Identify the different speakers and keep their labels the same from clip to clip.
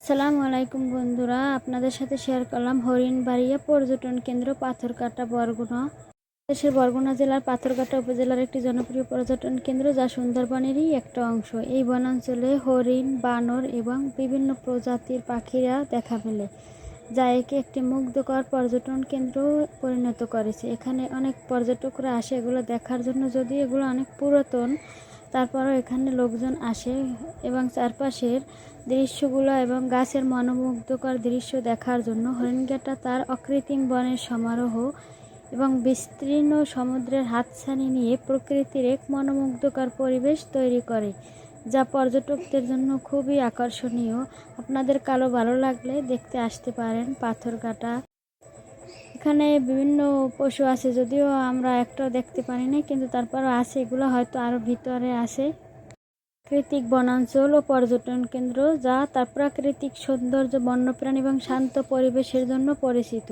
Speaker 1: আসসালামু আলাইকুম বন্ধুরা, আপনাদের সাথে শেয়ার করলাম হরিণবাড়িয়া পর্যটন কেন্দ্র পাথরঘাটা বরগুনা। দেশের বরগুনা জেলার পাথরঘাটা উপজেলার একটি জনপ্রিয় পর্যটন কেন্দ্র, যা সুন্দরবনেরই একটা অংশ। এই বনাঞ্চলে হরিণ, বানর এবং বিভিন্ন প্রজাতির পাখিরা দেখা মেলে, যা একে একটি মুগ্ধকর পর্যটন কেন্দ্র পরিণত করেছে। এখানে অনেক পর্যটকরা আসে এগুলো দেখার জন্য। যদিও এগুলো অনেক পুরাতন, তারপরও এখানে লোকজন আসে এবং চারপাশের দৃশ্যগুলো এবং গাছের মনোমুগ্ধকর দৃশ্য দেখার জন্য। হরিণঘাটা তার অকৃত্রিম বনের সমারোহ এবং বিস্তীর্ণ সমুদ্রের হাতছানি নিয়ে প্রকৃতির এক মনোমুগ্ধকর পরিবেশ তৈরি করে, যা পর্যটকদের জন্য খুবই আকর্ষণীয়। আপনাদের কারো ভালো লাগলে দেখতে আসতে পারেন পাথরঘাটা। এখানে বিভিন্ন পশু আছে, যদিও আমরা একটাও দেখতে পারি না, কিন্তু তারপরও আছে। এগুলো হয়তো আরও ভিতরে আছে। প্রাকৃতিক বনাঞ্চল ও পর্যটন কেন্দ্র, যা তার প্রাকৃতিক সৌন্দর্য, বন্যপ্রাণী এবং শান্ত পরিবেশের জন্য পরিচিত।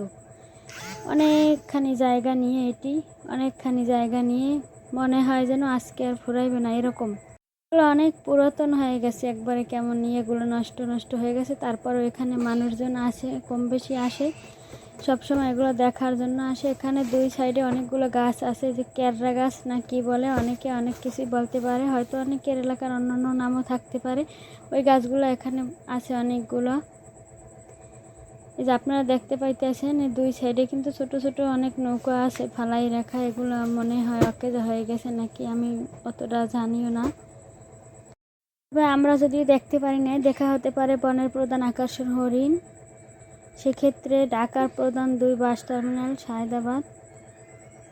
Speaker 1: অনেকখানি জায়গা নিয়ে মনে হয় যেন আজকে আর ফুরাইবে না, এরকম। এগুলো অনেক পুরাতন হয়ে গেছে, একবারে কেমন নিয়ে এগুলো নষ্ট হয়ে গেছে। তারপরও এখানে মানুষজন আসে, কম বেশি আসে, সবসময় এগুলো দেখার জন্য আসে। এখানে দুই সাইডে অনেকগুলো গাছ আছে, যে কেররা গাছ না কি বলে, অনেকে অনেক কিছুই বলতে পারে, হয়তো অনেকের এলাকার অন্যান্য নামও থাকতে পারে। ওই গাছগুলো এখানে আছে অনেকগুলো। এই যে আপনারা দেখতে পাইতেছেন, এই দুই সাইডে কিন্তু ছোট ছোট অনেক নৌকা আছে ফালাই রাখা। এগুলো মনে হয় অকেজো হয়ে গেছে নাকি, আমি অতটা জানিও না। তবে আমরা যদিও দেখতে পারি না, দেখা হতে পারে বনের প্রধান আকর্ষণ হরিণ। সেক্ষেত্রে ঢাকার প্রধান দুই বাস টার্মিনাল সায়দাবাদ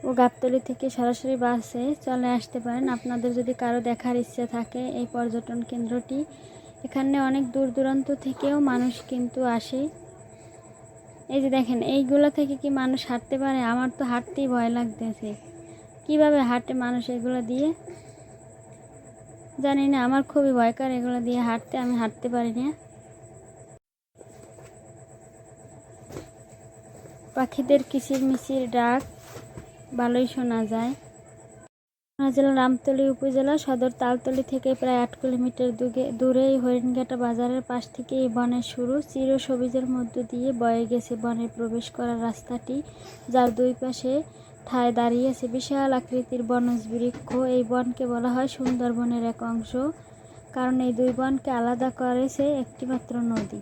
Speaker 1: ও গাবতলী থেকে সরাসরি বাসে চলে আসতে পারেন, আপনাদের যদি কারো দেখার ইচ্ছে থাকে এই পর্যটন কেন্দ্রটি। এখানে অনেক দূর দূরান্ত থেকেও মানুষ কিন্তু আসে। এই যে দেখেন, এইগুলো থেকে কি মানুষ হাঁটতে পারে? আমার তো হাঁটতেই ভয় লাগতেছে। কিভাবে হাঁটে মানুষ এগুলো দিয়ে জানি না, আমার খুবই ভয়কার এগুলো দিয়ে হাঁটতে, আমি হাঁটতে পারি না। পাখিদের কিচিরমিচির ডাক ভালোই শোনা যায়। জেলার রামতলী উপজেলা সদর তালতলী থেকে প্রায় 8 কিলোমিটার দূরে এই হরিণঘাটা বাজারের পাশ থেকে এই বনের শুরু। চিরসবুজের মধ্য দিয়ে বয়ে গেছে বনে প্রবেশ করার রাস্তাটি, যার দুই পাশে ঠায় দাঁড়িয়েছে বিশাল আকৃতির বনজ বৃক্ষ। এই বনকে বলা হয় সুন্দরবনের এক অংশ, কারণ এই দুই বনকে আলাদা করেছে একটিমাত্র নদী।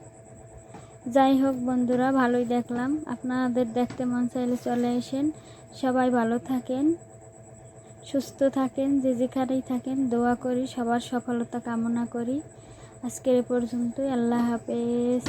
Speaker 1: যাই হোক বন্ধুরা, ভালোই দেখলাম। আপনাদের দেখতে মন চাইলে চলে আসেন। সবাই ভালো থাকেন, সুস্থ থাকেন, যে যেখানেই থাকেন। দোয়া করি, সবার সফলতা কামনা করি। আজকের এ পর্যন্তই। আল্লাহ হাফেজ।